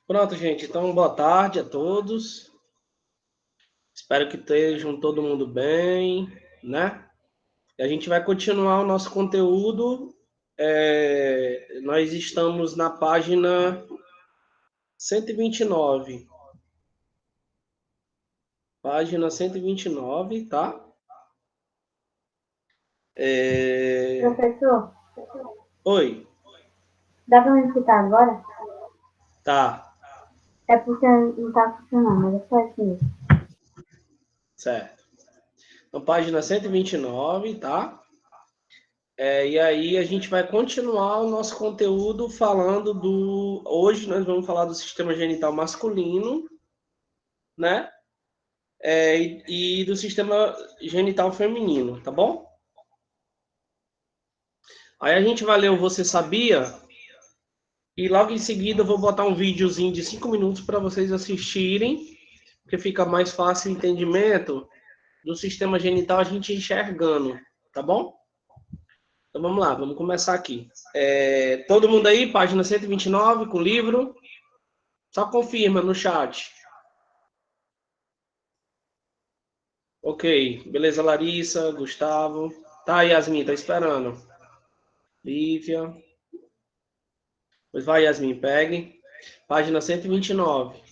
Pronto, gente. Então, boa tarde a todos. Espero que estejam todo mundo bem, né? E a gente vai continuar o nosso conteúdo. Nós estamos na página 129. Página 129, tá? Professor, Oi, dá para me escutar agora? tá, É porque não está funcionando, mas é só assim. certo. Então, página 129, tá? E aí a gente vai continuar o nosso conteúdo falando do... Hoje nós vamos falar do sistema genital masculino, né? E do sistema genital feminino, tá bom? Aí a gente vai ler o Você Sabia? E logo em seguida eu vou botar um videozinho de 5 minutos para vocês assistirem, porque fica mais fácil o entendimento do sistema genital a gente enxergando, tá bom? Então vamos lá, vamos começar aqui. Todo mundo aí, página 129, com o livro? Só confirma no chat. Ok, beleza, Larissa, Gustavo. Tá, Yasmin, tá esperando. Lívia. Pois vai, Yasmin, pegue. Página 129.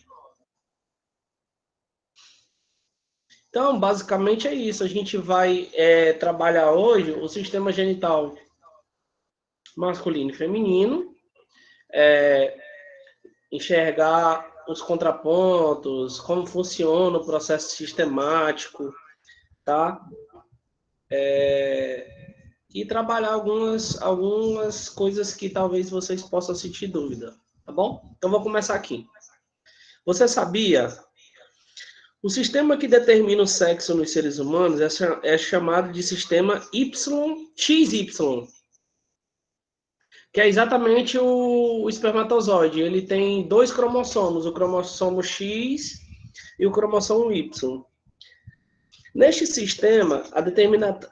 Então, basicamente é isso. A gente vai trabalhar hoje o sistema genital masculino e feminino, enxergar os contrapontos, como funciona o processo sistemático, tá? E trabalhar algumas coisas que talvez vocês possam sentir dúvida, tá bom? Então, vou começar aqui. Você sabia? O sistema que determina o sexo nos seres humanos é chamado de sistema XY, que é exatamente o espermatozoide. Ele tem dois cromossomos, o cromossomo X e o cromossomo Y. Neste sistema,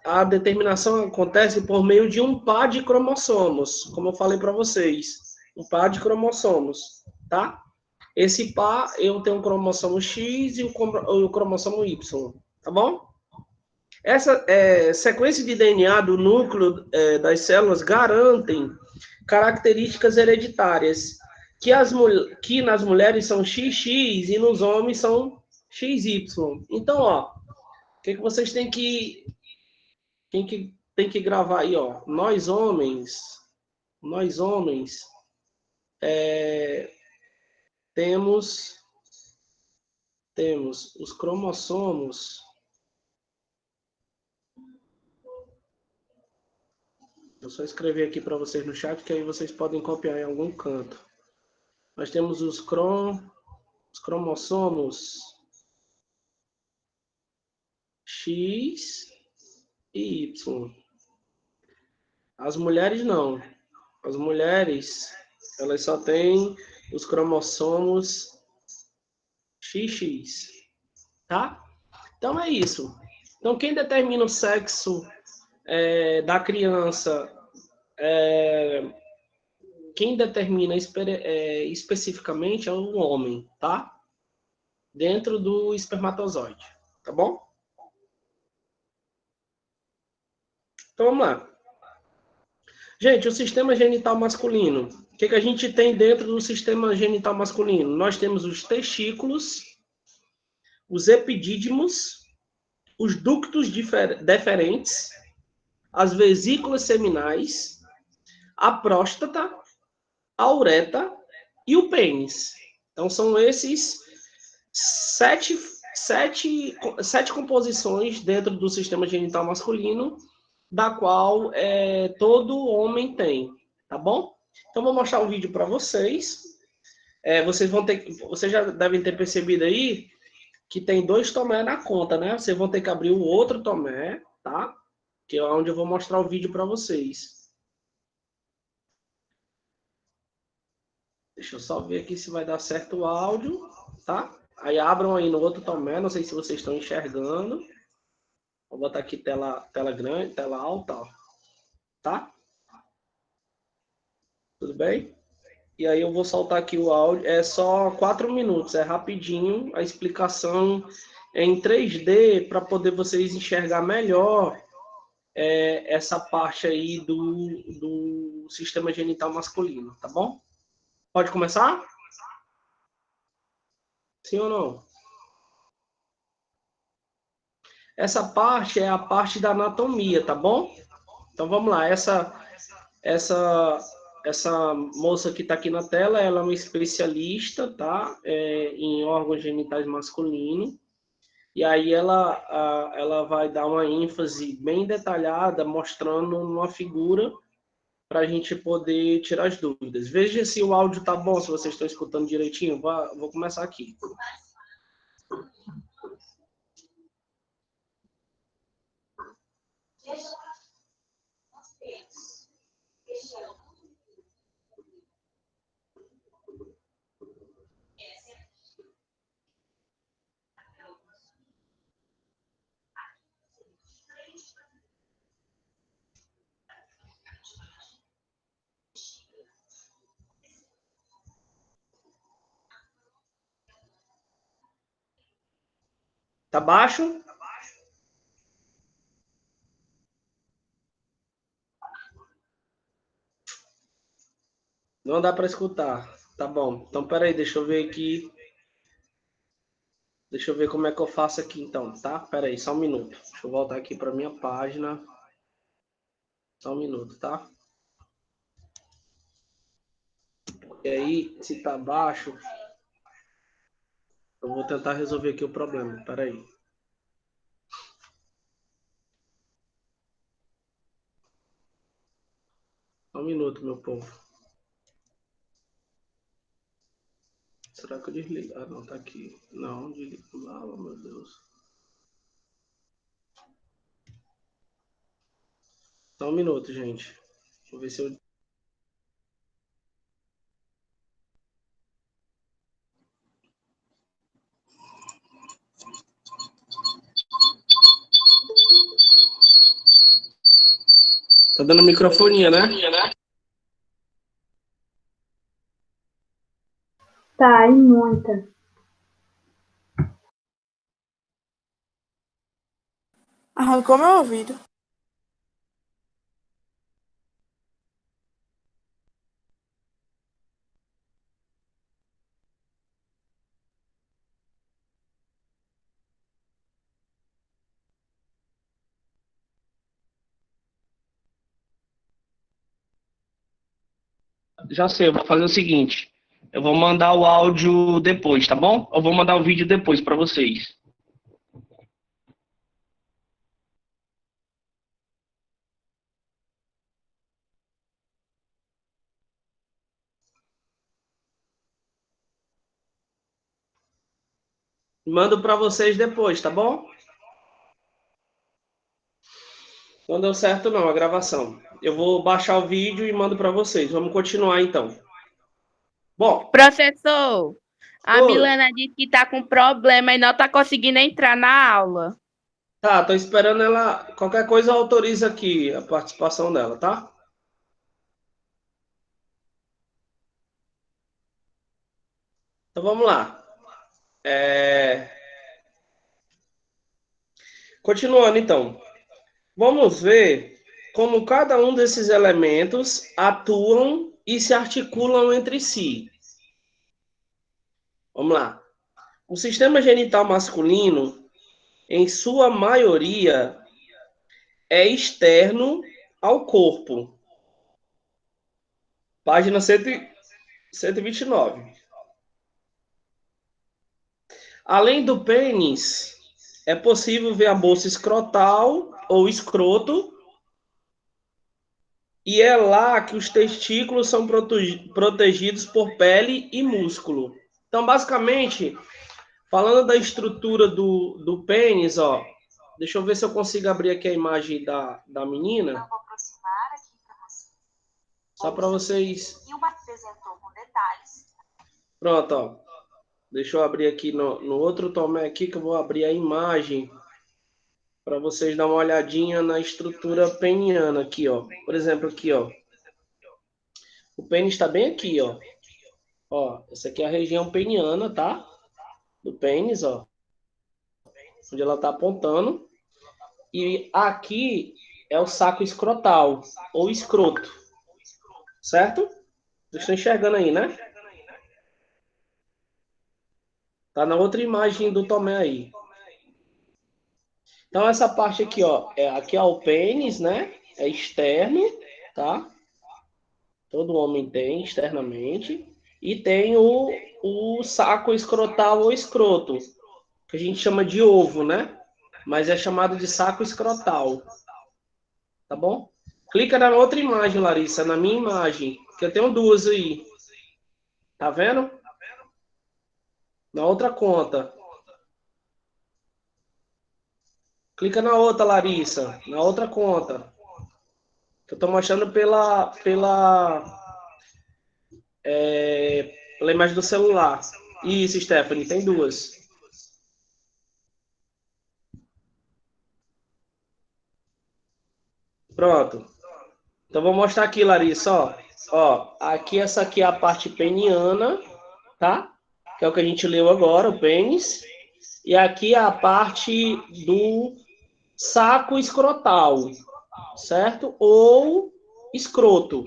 a determinação acontece por meio de um par de cromossomos, como eu falei para vocês, um par de cromossomos, tá? Esse par, eu tenho o cromossomo X e o cromossomo Y, tá bom? Essa sequência de DNA do núcleo das células garantem características hereditárias que nas mulheres são XX e nos homens são XY. Então, ó, o que vocês têm que gravar aí, ó? Nós homens temos os cromossomos. Eu só escrever aqui para vocês no chat, que aí vocês podem copiar em algum canto. Nós temos os cromossomos X e Y. As mulheres não. As mulheres, elas só têm os cromossomos XX, tá? Então é isso. Então quem determina o sexo da criança, quem determina especificamente é o homem, tá? Dentro do espermatozoide, tá bom? Então vamos lá. Gente, o sistema genital masculino. O que a gente tem dentro do sistema genital masculino? Nós temos os testículos, os epidídimos, os ductos deferentes, as vesículas seminais, a próstata, a uretra e o pênis. Então, são esses sete composições dentro do sistema genital masculino, da qual todo homem tem, tá bom? Então, vou mostrar um vídeo para vocês. Vocês já devem ter percebido aí que tem 2 tomé na conta, né? Vocês vão ter que abrir o outro tomé, tá? Que é onde eu vou mostrar o vídeo para vocês. Deixa eu só ver aqui se vai dar certo o áudio, tá? Aí abram aí no outro tomé, não sei se vocês estão enxergando. Vou botar aqui tela grande, tela alta, ó, tá? Tudo bem? E aí eu vou soltar aqui o áudio. É só 4 minutos, é rapidinho. A explicação é em 3D para poder vocês enxergar melhor essa parte aí do sistema genital masculino, tá bom? Pode começar? Sim ou não? Essa parte é a parte da anatomia, tá bom? Então vamos lá. Essa, essa moça que está aqui na tela, ela é uma especialista, tá? Em órgãos genitais masculinos. E aí ela vai dar uma ênfase bem detalhada, mostrando uma figura para a gente poder tirar as dúvidas. Veja se o áudio tá bom, se vocês estão escutando direitinho. Vou começar aqui. Tá baixo? Não dá para escutar. Tá bom. Então, peraí, deixa eu ver aqui. Deixa eu ver como é que eu faço aqui, então, tá? Peraí, só um minuto. Deixa eu voltar aqui para minha página. Só um minuto, tá? E aí, se tá baixo, eu vou tentar resolver aqui o problema. Peraí. Só um minuto, meu povo. Será que eu desligo? Ah, não, tá aqui. Não, desliga. Ah, meu Deus. Só um minuto, gente. Deixa eu ver se eu. Tá dando microfonia, né? Tá, e muita. Arrancou meu ouvido. Já sei, eu vou fazer o seguinte. Eu vou mandar o áudio depois, tá bom? Eu vou mandar o vídeo depois para vocês. Mando para vocês depois, tá bom? Não deu certo não a gravação. Eu vou baixar o vídeo e mando para vocês. Vamos continuar então. Bom, Professor, a oi. Milena disse que tá com problema e não tá conseguindo entrar na aula. Tá, tô esperando ela. Qualquer coisa autoriza aqui a participação dela, tá? Então vamos lá. Continuando então. Vamos ver como cada um desses elementos atuam e se articulam entre si. Vamos lá. O sistema genital masculino, em sua maioria, é externo ao corpo. Página 129. Além do pênis, é possível ver a bolsa escrotal ou escroto, e é lá que os testículos são protegidos por pele e músculo. Então, basicamente, falando da estrutura do pênis, ó, deixa eu ver se eu consigo abrir aqui a imagem da menina. Eu vou aproximar aqui para você. Só para vocês. E uma apresentou com detalhes. Pronto, ó. Deixa eu abrir aqui no outro tomé aqui, que eu vou abrir a imagem para vocês dar uma olhadinha na estrutura peniana aqui, ó. Por exemplo, aqui, ó. O pênis está bem aqui, ó. Ó, essa aqui é a região peniana, tá? Do pênis, ó. Onde ela tá apontando. E aqui é o saco escrotal, ou escroto. Certo? Vocês estão enxergando aí, né? Tá na outra imagem do Tomé aí. Então, essa parte aqui, ó. Aqui é o pênis, né? É externo, tá? Todo homem tem externamente. E tem o saco escrotal ou escroto, que a gente chama de ovo, né? Mas é chamado de saco escrotal. Tá bom? Clica na outra imagem, Larissa, na minha imagem, que eu tenho duas aí. Tá vendo? Na outra conta. Clica na outra, Larissa, na outra conta. Que eu tô mostrando pela imagem do celular. Isso, Stephanie, tem duas. Pronto. Então, vou mostrar aqui, Larissa, ó. Ó, aqui, essa aqui é a parte peniana, tá? Que é o que a gente leu agora, o pênis. E aqui é a parte do saco escrotal, certo? Ou escroto.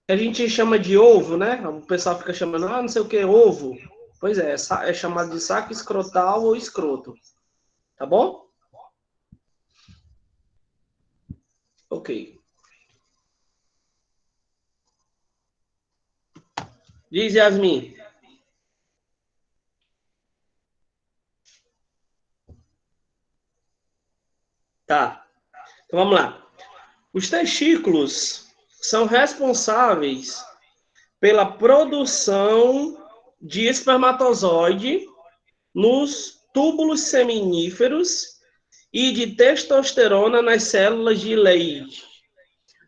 A gente chama de ovo, né? O pessoal fica chamando, não sei o que, ovo. Pois é chamado de saco escrotal ou escroto. Tá bom? Ok. Diz, Yasmin. Tá. Então vamos lá. Os testículos são responsáveis pela produção de espermatozoide nos túbulos seminíferos e de testosterona nas células de Leydig.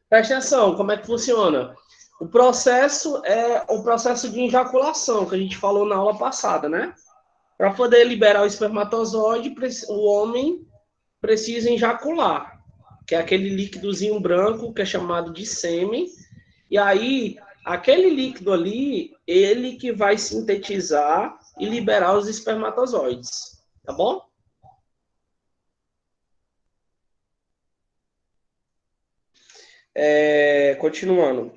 Presta atenção, como é que funciona? O processo é o processo de ejaculação, que a gente falou na aula passada, né? Para poder liberar o espermatozoide, o homem precisa ejacular, que é aquele líquidozinho branco que é chamado de sêmen. E aí, aquele líquido ali, ele que vai sintetizar e liberar os espermatozoides. Tá bom? Continuando.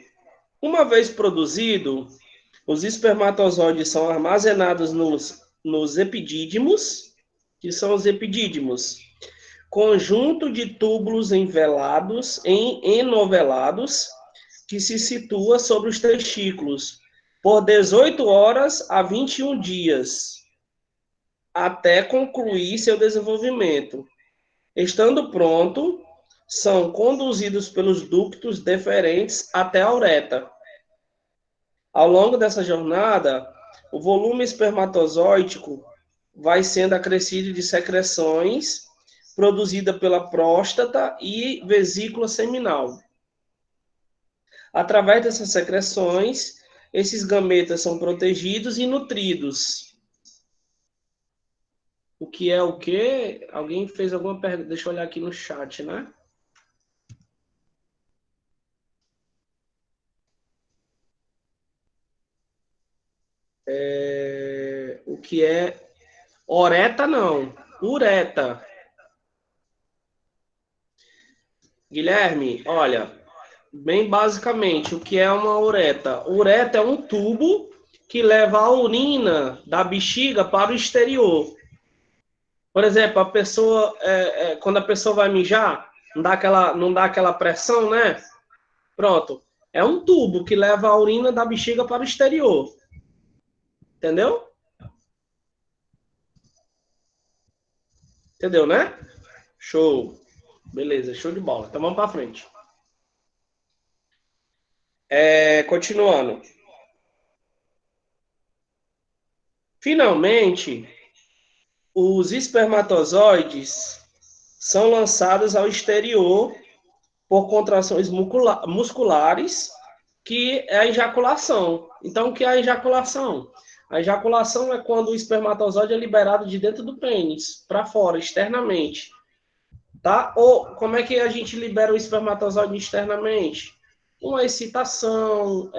Uma vez produzido, os espermatozoides são armazenados nos epidídimos, que são os epidídimos, conjunto de túbulos enovelados, que se situa sobre os testículos, por 18 horas a 21 dias, até concluir seu desenvolvimento. Estando pronto, são conduzidos pelos ductos deferentes até a uretra. Ao longo dessa jornada, o volume espermatozoídico vai sendo acrescido de secreções produzida pela próstata e vesícula seminal. Através dessas secreções, esses gametas são protegidos e nutridos. O que é o quê? Alguém fez alguma pergunta? Deixa eu olhar aqui no chat, né? O que é oreta, não. Ureta. Guilherme, olha, bem basicamente, o que é uma ureta? Ureta é um tubo que leva a urina da bexiga para o exterior. Por exemplo, a pessoa, quando a pessoa vai mijar, não dá aquela pressão, né? Pronto. É um tubo que leva a urina da bexiga para o exterior. Entendeu? Entendeu, né? Show. Beleza, show de bola. Então vamos para frente. Continuando. Finalmente, os espermatozoides são lançados ao exterior por contrações musculares, que é a ejaculação. Então, o que é a ejaculação? A ejaculação é quando o espermatozoide é liberado de dentro do pênis, para fora, externamente. Tá? Ou como é que a gente libera o espermatozoide externamente? uma excitação,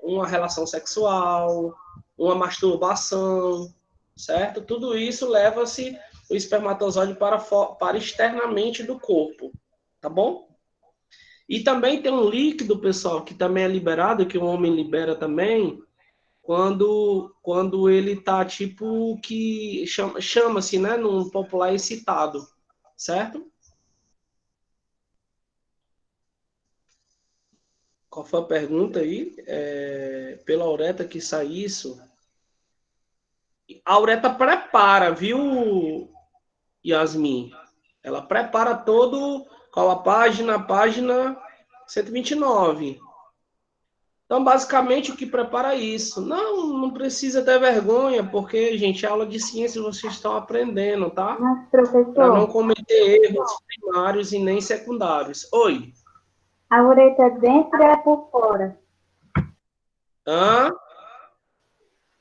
uma relação sexual, uma masturbação, certo? Tudo isso leva-se o espermatozoide para externamente do corpo, tá bom? E também tem um líquido, pessoal, que também é liberado, que o homem libera também, quando ele tá tipo que chama-se, né, num popular excitado, certo? Qual foi a pergunta aí? Pela uretra que sai isso? A uretra prepara, viu, Yasmin? Ela prepara todo. Qual a página? A página 129. Então, basicamente, o que prepara isso? Não precisa ter vergonha, porque, gente, aula de ciência vocês estão aprendendo, tá? Mas, Para não professor, cometer erros primários e nem secundários. Oi. a uretra é dentro é por fora? Hã?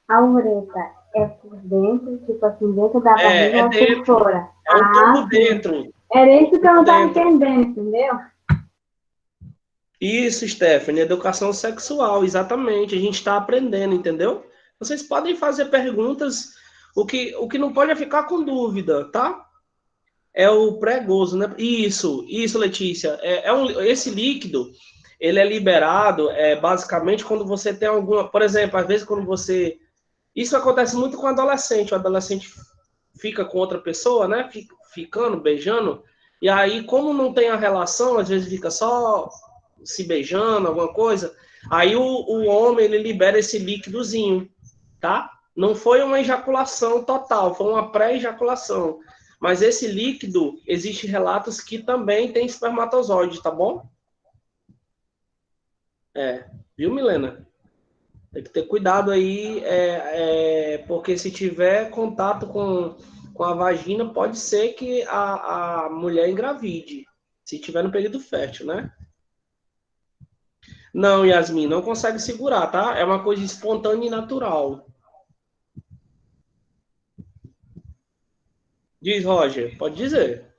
A uretra é por dentro, tipo assim, dentro da barriga É ou por dentro. fora? É um pouco Sim. dentro. Era isso que eu não estava Dentro. entendendo, entendeu? Isso, Stephanie, educação sexual, exatamente. A gente está aprendendo, entendeu? Vocês podem fazer perguntas, o que não pode é ficar com dúvida, tá? É o pré-gozo, né? Isso, Letícia. Esse líquido, ele é liberado, basicamente, quando você tem alguma... Por exemplo, às vezes quando você... Isso acontece muito com adolescente. O adolescente fica com outra pessoa, né? Ficando, beijando. E aí, como não tem a relação, às vezes fica só se beijando, alguma coisa. Aí o homem, ele libera esse líquidozinho, tá? Não foi uma ejaculação total, foi uma pré-ejaculação. Mas esse líquido, existe relatos que também tem espermatozoide, tá bom? Viu, Milena? Tem que ter cuidado aí, porque se tiver contato com a vagina, pode ser que a mulher engravide, se tiver no período fértil, né? Não, Yasmin, não consegue segurar, tá? É uma coisa espontânea e natural. Diz, Roger, pode dizer.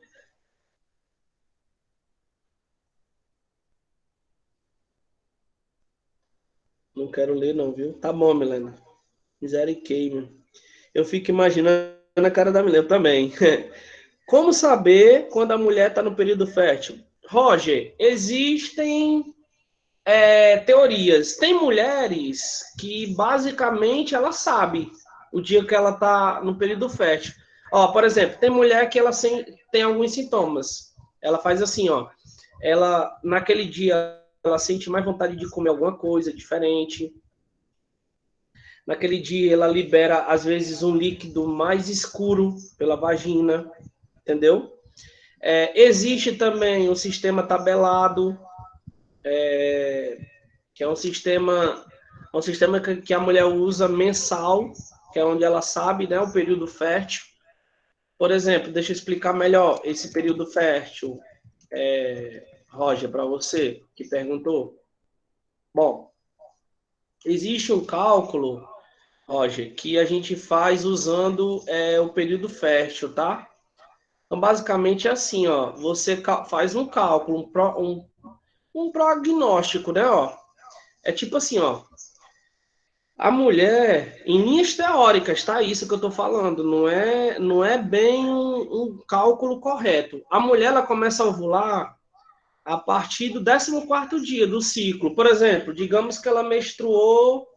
Não quero ler, não, viu? Tá bom, Milena. Misericórdia. Eu fico imaginando a cara da Milena também. Como saber quando a mulher está no período fértil? Roger, existem teorias. Tem mulheres que basicamente ela sabe o dia que ela está no período fértil. Ó, por exemplo, tem mulher que ela tem alguns sintomas. Ela faz assim, ó. Ela naquele dia ela sente mais vontade de comer alguma coisa diferente. Naquele dia ela libera às vezes um líquido mais escuro pela vagina, entendeu? Existe também o sistema tabelado, que é um sistema que a mulher usa mensal, que é onde ela sabe, né, o período fértil. Por exemplo, deixa eu explicar melhor esse período fértil, Roger, para você que perguntou. Bom, existe um cálculo, Roger, que a gente faz usando o período fértil, tá? Então, basicamente é assim, ó, você faz um cálculo, um prognóstico, né, ó. É tipo assim, ó, a mulher, em linhas teóricas, tá? Isso que eu tô falando, não é bem um cálculo correto. A mulher, ela começa a ovular a partir do 14º dia do ciclo. Por exemplo, digamos que ela menstruou,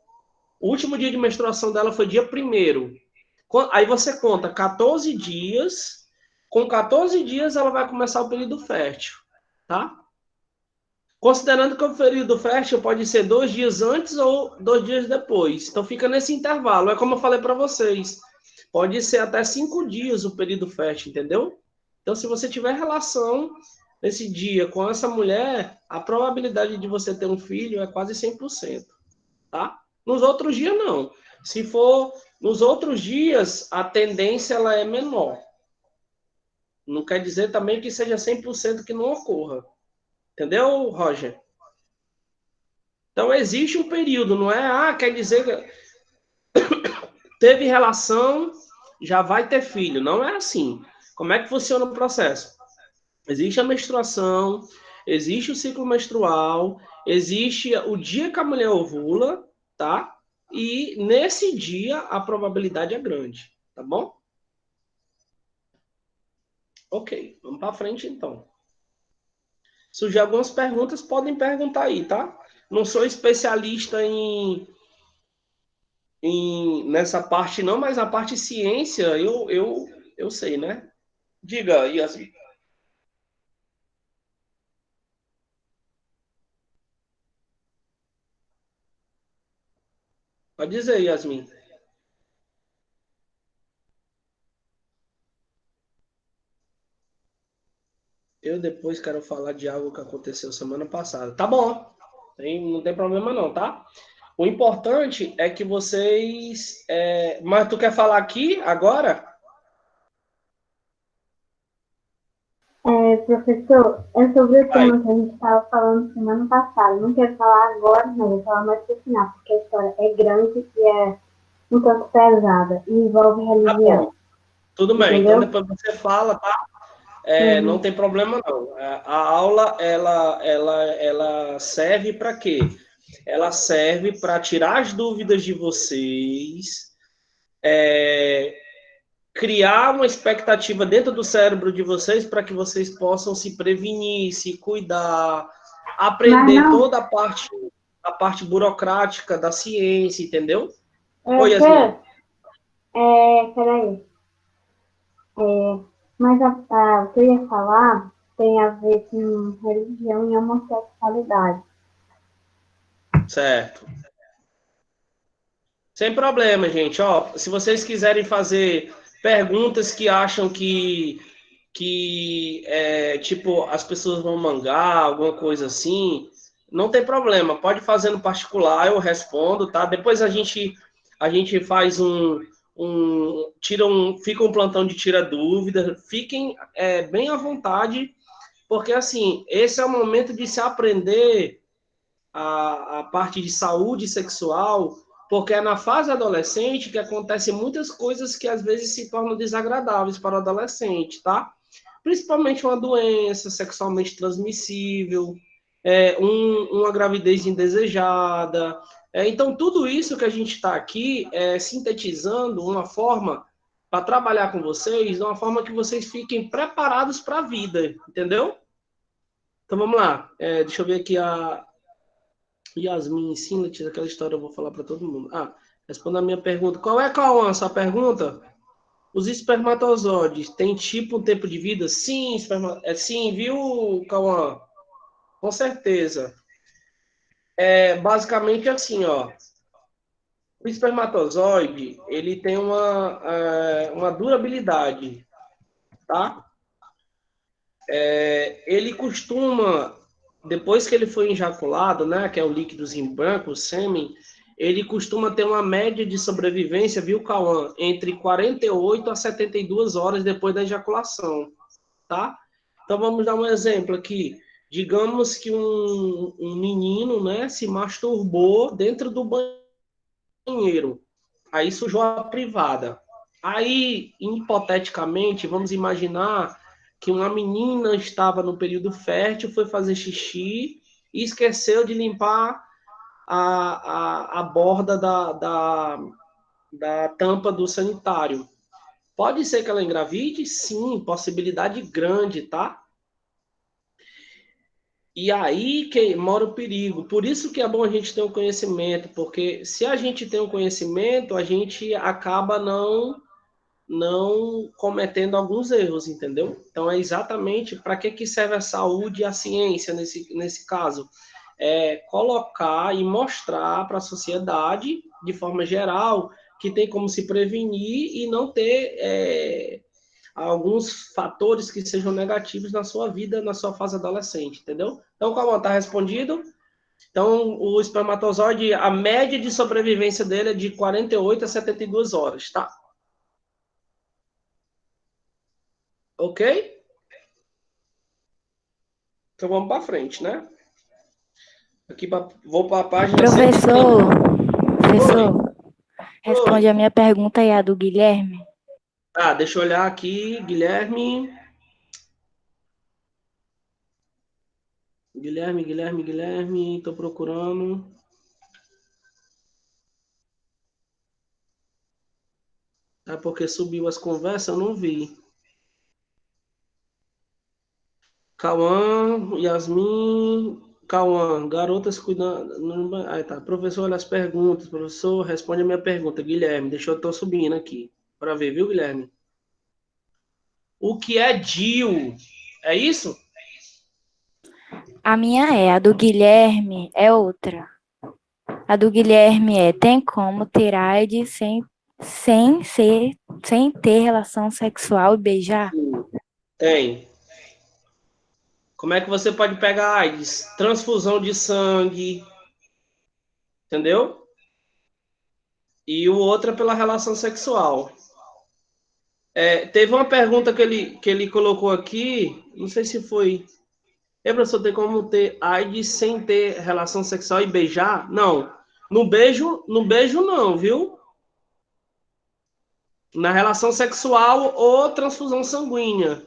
o último dia de menstruação dela foi dia 1º. Aí você conta 14 dias, com 14 dias ela vai começar o período fértil, tá? Considerando que o período fértil pode ser 2 dias antes ou 2 dias depois. Então fica nesse intervalo. É como eu falei para vocês. Pode ser até 5 dias o período fértil, entendeu? Então, se você tiver relação nesse dia com essa mulher, a probabilidade de você ter um filho é quase 100%, tá? Nos outros dias, não. Se for nos outros dias, a tendência ela é menor. Não quer dizer também que seja 100% que não ocorra. Entendeu, Roger? Então, existe um período, não é? Quer dizer que teve relação, já vai ter filho. Não é assim. Como é que funciona o processo? Existe a menstruação, existe o ciclo menstrual, existe o dia que a mulher ovula, tá? E nesse dia a probabilidade é grande, tá bom? Ok, vamos para frente então. Surgir algumas perguntas, podem perguntar aí, tá? Não sou especialista nessa parte não, mas a parte ciência eu sei, né? Diga, Yasmin. Pode dizer, Yasmin. Eu depois quero falar de algo que aconteceu semana passada. Tá bom, não tem problema não, tá? O importante é que vocês... Mas tu quer falar aqui, agora? Professor, é sobre o Vai. tema que a gente estava falando semana passada. Não quero falar agora, não, vou falar mais pro final, porque a história é grande e é um tanto pesada e envolve Tá bom, religião, tudo bem. Então entendeu? depois você fala, tá? Não Uhum. tem problema não. A aula, ela serve para quê? Ela serve para tirar as dúvidas de vocês, criar uma expectativa dentro do cérebro de vocês para que vocês possam se prevenir, se cuidar, Mas aprender não, toda a parte burocrática da ciência, entendeu? Oi, Fê, Yasmin. peraí. Mas o que eu ia falar tem a ver com religião e homossexualidade. Certo. Sem problema, gente. Ó, se vocês quiserem fazer perguntas que acham tipo, as pessoas vão mangar, alguma coisa assim, não tem problema. Pode fazer no particular, eu respondo, tá? Depois a gente faz fica um plantão de tira dúvida. Fiquem bem à vontade, porque assim, esse é o momento de se aprender a parte de saúde sexual, porque é na fase adolescente que acontecem muitas coisas que às vezes se tornam desagradáveis para o adolescente, tá? Principalmente uma doença sexualmente transmissível, uma gravidez indesejada. Então, tudo isso que a gente está aqui sintetizando uma forma para trabalhar com vocês, de uma forma que vocês fiquem preparados para a vida, entendeu? Então, vamos lá. Deixa eu ver aqui Yasmin, ensina-te aquela história, eu vou falar para todo mundo. Responda a minha pergunta. Qual é, Cauã, a sua pergunta? Os espermatozoides têm tipo um tempo de vida? Sim, sim, viu, Cauã? Com certeza. Basicamente assim, ó. O espermatozoide, ele tem uma durabilidade, tá? Ele costuma, depois que ele foi ejaculado, né, que é o líquidozinho branco, o sêmen, ele costuma ter uma média de sobrevivência, viu, Cauã? Entre 48 a 72 horas depois da ejaculação, tá? Então vamos dar um exemplo aqui. Digamos que um menino, né, se masturbou dentro do banheiro. Aí sujou a privada. Aí, hipoteticamente, vamos imaginar que uma menina estava no período fértil, foi fazer xixi e esqueceu de limpar a borda da tampa do sanitário. Pode ser que ela engravide? Sim, possibilidade grande, tá? E aí que mora o perigo. Por isso que é bom a gente ter um conhecimento, porque se a gente tem um conhecimento, a gente acaba não cometendo alguns erros, entendeu? Então é exatamente para que serve a saúde e a ciência nesse caso. Colocar e mostrar para a sociedade, de forma geral, que tem como se prevenir e não ter alguns fatores que sejam negativos na sua vida, na sua fase adolescente, entendeu? Então, como está respondido? Então, o espermatozoide, a média de sobrevivência dele é de 48 a 72 horas, tá? Ok? Então, vamos para frente, né? Vou para a página 130. Oi, Professor, responde oi. a minha pergunta e a do Guilherme. Deixa eu olhar aqui, Guilherme. Guilherme, tô procurando. É porque subiu as conversas, eu não vi. Cauã, Yasmin, Cauã, garotas cuidando. Aí tá. Professor, olha as perguntas. Professor, responde a minha pergunta. Guilherme, deixa eu tô subindo aqui. Para ver, viu, Guilherme? O que é DIU? É isso? A minha é, a do Guilherme é outra. A do Guilherme é, tem como ter AIDS sem ter relação sexual e beijar? Tem. Como é que você pode pegar AIDS? Transfusão de sangue, entendeu? E o outro é pela relação sexual. Teve uma pergunta que ele colocou aqui, não sei se foi. Professor, tem como ter AIDS sem ter relação sexual e beijar? Não. No beijo não, viu? Na relação sexual ou transfusão sanguínea.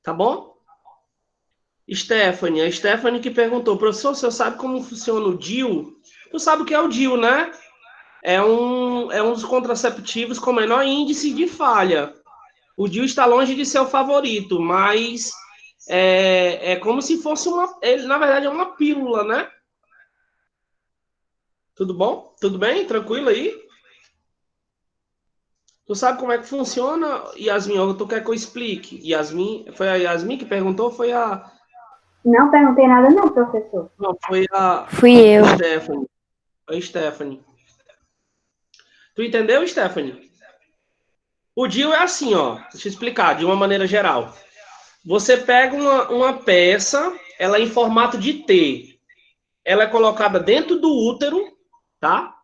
Tá bom? Stephanie, a Stephanie que perguntou, professor, você sabe como funciona o DIU? Tu sabe o que é o DIU, né? É um dos contraceptivos com menor índice de falha. O DIU está longe de ser o favorito, mas é como se fosse ele, na verdade, é uma pílula, né? Tudo bom? Tudo bem? Tranquilo aí? Tu sabe como é que funciona, Yasmin? Ou tu quer que eu explique? Yasmin, foi a Yasmin que perguntou? Foi a... Não perguntei nada não, professor. Não, foi a Fui eu. Stephanie. Foi a Stephanie. Tu entendeu, Stephanie? O DIU é assim, ó. Deixa eu explicar de uma maneira geral. Você pega uma peça, ela é em formato de T. Ela é colocada dentro do útero, tá?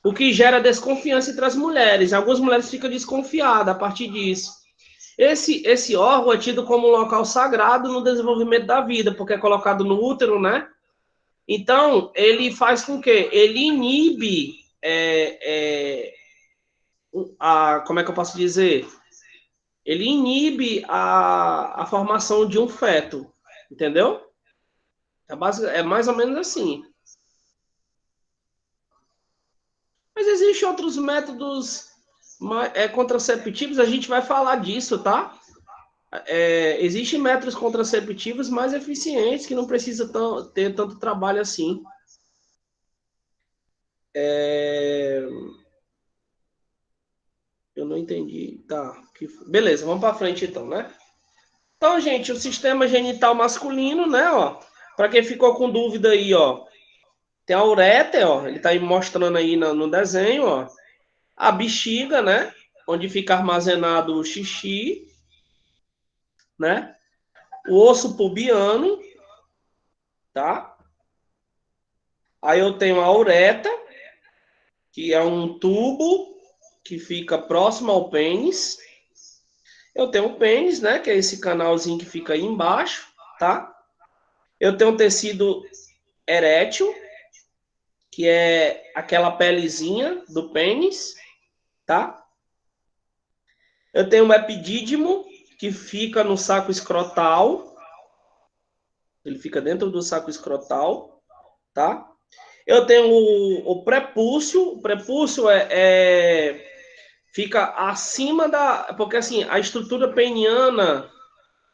O que gera desconfiança entre as mulheres. Algumas mulheres ficam desconfiadas a partir disso. Esse órgão é tido como um local sagrado no desenvolvimento da vida, porque é colocado no útero, né? Então, ele faz com que ele inibe como é que eu posso dizer? Ele inibe a formação de um feto, entendeu? É mais ou menos assim. Mas existem outros métodos contraceptivos, a gente vai falar disso, tá? Existem métodos contraceptivos mais eficientes que não precisa ter tanto trabalho assim. Eu não entendi. Tá. Beleza, vamos para frente então, né? Então, gente, o sistema genital masculino, né, ó, para quem ficou com dúvida aí, ó, tem a ureter, ó, ele tá aí mostrando aí no desenho, ó, a bexiga, né, onde fica armazenado o xixi, né, o osso pubiano, tá? Aí eu tenho a ureter, que é um tubo que fica próximo ao pênis. Eu tenho o pênis, né, que é esse canalzinho que fica aí embaixo, tá? Eu tenho um tecido erétil, que é aquela pelezinha do pênis, tá? Eu tenho um epidídimo, que fica no saco escrotal. Ele fica dentro do saco escrotal, tá? Eu tenho o prepúcio. O prepúcio fica acima da... Porque, assim, a estrutura peniana,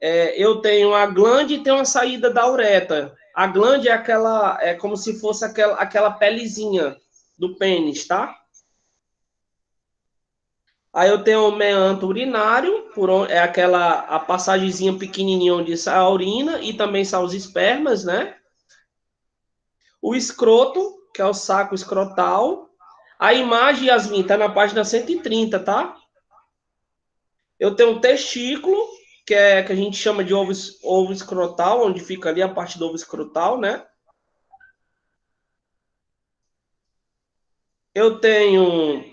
eu tenho a glande e tenho a saída da uretra. A glande é como se fosse aquela pelezinha do pênis, tá? Aí eu tenho o meandro urinário, a passagemzinha pequenininha onde sai a urina e também sai os espermas, né? O escroto, que é o saco escrotal. A imagem, Yasmin, tá na página 130, tá? Eu tenho o testículo, que a gente chama de ovo escrotal, onde fica ali a parte do ovo escrotal, né? Eu tenho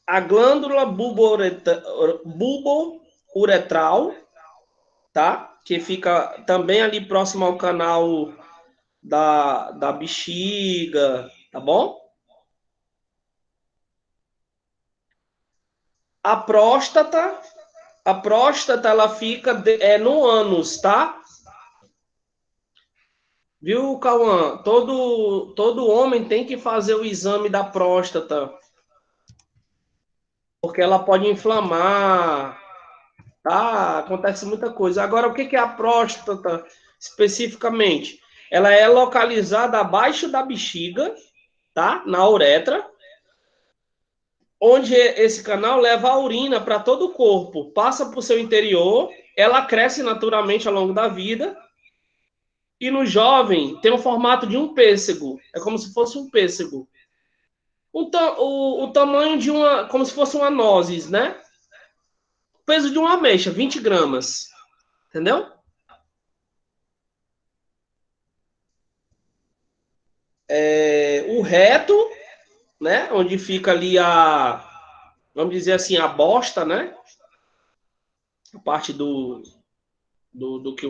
a glândula bulbouretral, tá? Que fica também ali próximo ao canal da bexiga, tá bom? A próstata ela fica no ânus, tá? Viu, Cauã? Todo homem tem que fazer o exame da próstata, porque ela pode inflamar, tá? Acontece muita coisa. Agora, o que que é a próstata especificamente? Ela é localizada abaixo da bexiga, tá? Na uretra, onde esse canal leva a urina para todo o corpo, passa para o seu interior, ela cresce naturalmente ao longo da vida, e no jovem tem o formato de um pêssego, é como se fosse um pêssego. O tamanho de uma, como se fosse uma nozes, né? O peso de uma ameixa, 20 gramas, entendeu? O reto, né? Onde fica ali vamos dizer assim, a bosta, né? A parte do que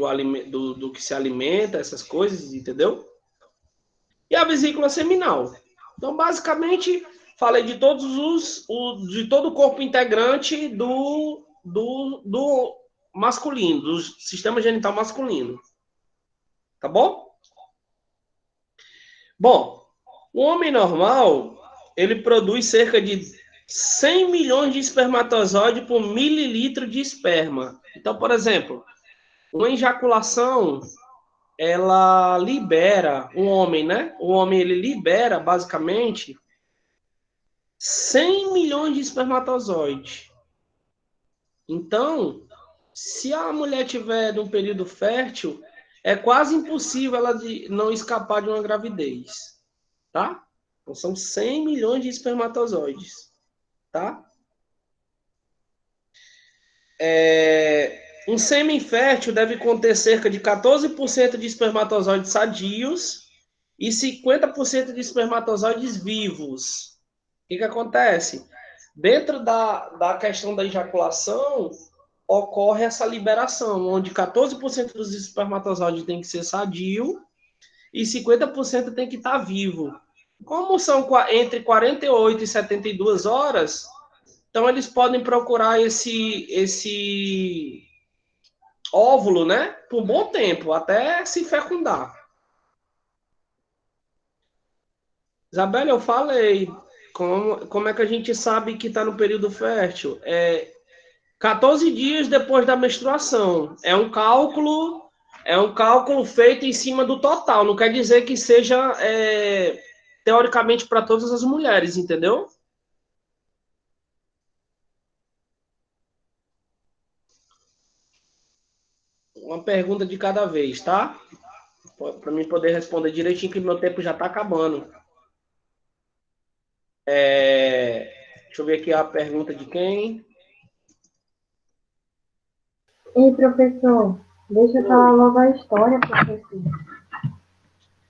do que se alimenta, essas coisas, entendeu? E a vesícula seminal. Então, basicamente, falei de de todo o corpo integrante do masculino, do sistema genital masculino. Tá bom? Bom, o homem normal, ele produz cerca de 100 milhões de espermatozoides por mililitro de esperma. Então, por exemplo, uma ejaculação, ela libera, o homem, né? O homem, ele libera, basicamente, 100 milhões de espermatozoides. Então, se a mulher tiver num período fértil, é quase impossível ela não escapar de uma gravidez, tá? Então, são 100 milhões de espermatozoides, tá? Um sêmen fértil deve conter cerca de 14% de espermatozoides sadios e 50% de espermatozoides vivos. O que acontece? Dentro da questão da ejaculação, ocorre essa liberação, onde 14% dos espermatozoides tem que ser sadio e 50% tem que estar vivo. Como são entre 48 e 72 horas, então eles podem procurar esse óvulo, né, por um bom tempo, até se fecundar. Isabela, eu falei, como é que a gente sabe que está no período fértil? 14 dias depois da menstruação. É um cálculo feito em cima do total. Não quer dizer que seja teoricamente para todas as mulheres, entendeu? Uma pergunta de cada vez, tá? Para mim poder responder direitinho, que meu tempo já está acabando. Deixa eu ver aqui a pergunta de quem. Ei, professor, deixa eu falar logo a história, professor.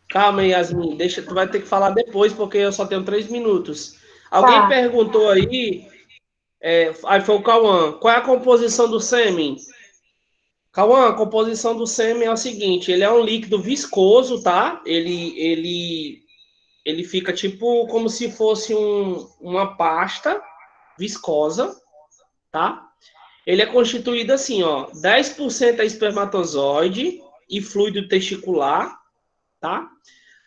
Calma, Yasmin, tu vai ter que falar depois, porque eu só tenho 3 minutos. Alguém perguntou aí, aí foi o Cauã, qual é a composição do sêmen? Cauã, a composição do sêmen é o seguinte, ele é um líquido viscoso, tá? Ele fica tipo como se fosse uma pasta viscosa, tá? Ele é constituído assim, ó, 10% é espermatozoide e fluido testicular, tá?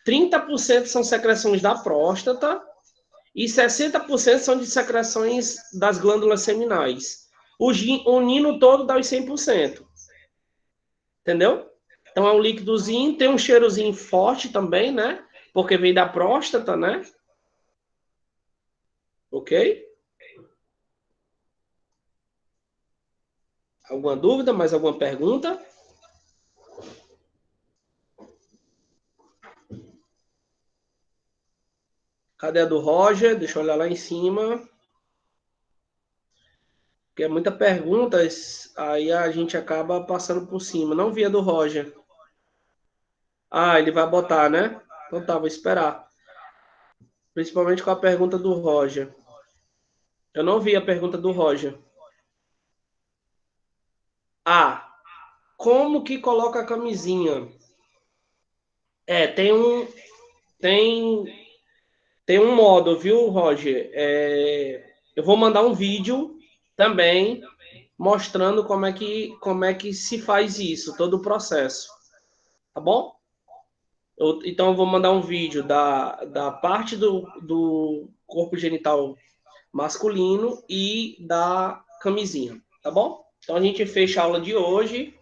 30% são secreções da próstata e 60% são de secreções das glândulas seminais. O nino todo dá os 100%. Entendeu? Então é um líquidozinho, tem um cheirozinho forte também, né? Porque vem da próstata, né? Ok? Alguma dúvida? Mais alguma pergunta? Cadê a do Roger? Deixa eu olhar lá em cima. Porque é muita pergunta, aí a gente acaba passando por cima. Não vi a do Roger. Ah, ele vai botar, né? Então tá, vou esperar. Principalmente com a pergunta do Roger. Eu não vi a pergunta do Roger. Ah, como que coloca a camisinha? Tem tem um modo, viu, Roger? Eu vou mandar um vídeo também mostrando como é que se faz isso, todo o processo. Tá bom? Então, eu vou mandar um vídeo da parte do corpo genital masculino e da camisinha, tá bom? Então, a gente fecha a aula de hoje.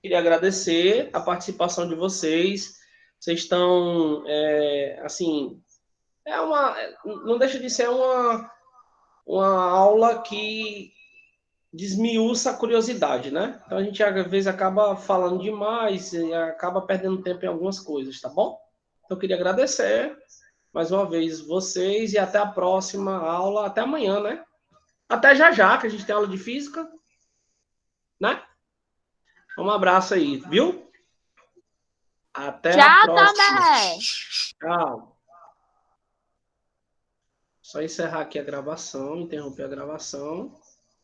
Queria agradecer a participação de vocês. Vocês estão, assim, não deixa de ser uma aula que desmiuça a curiosidade, né? Então a gente às vezes acaba falando demais e acaba perdendo tempo em algumas coisas, tá bom? Então eu queria agradecer mais uma vez vocês e até a próxima aula, até amanhã, né? Até já já, que a gente tem aula de física, né? Um abraço aí, viu? Até a próxima. Tomé! Tchau. Só encerrar aqui a gravação, interromper a gravação.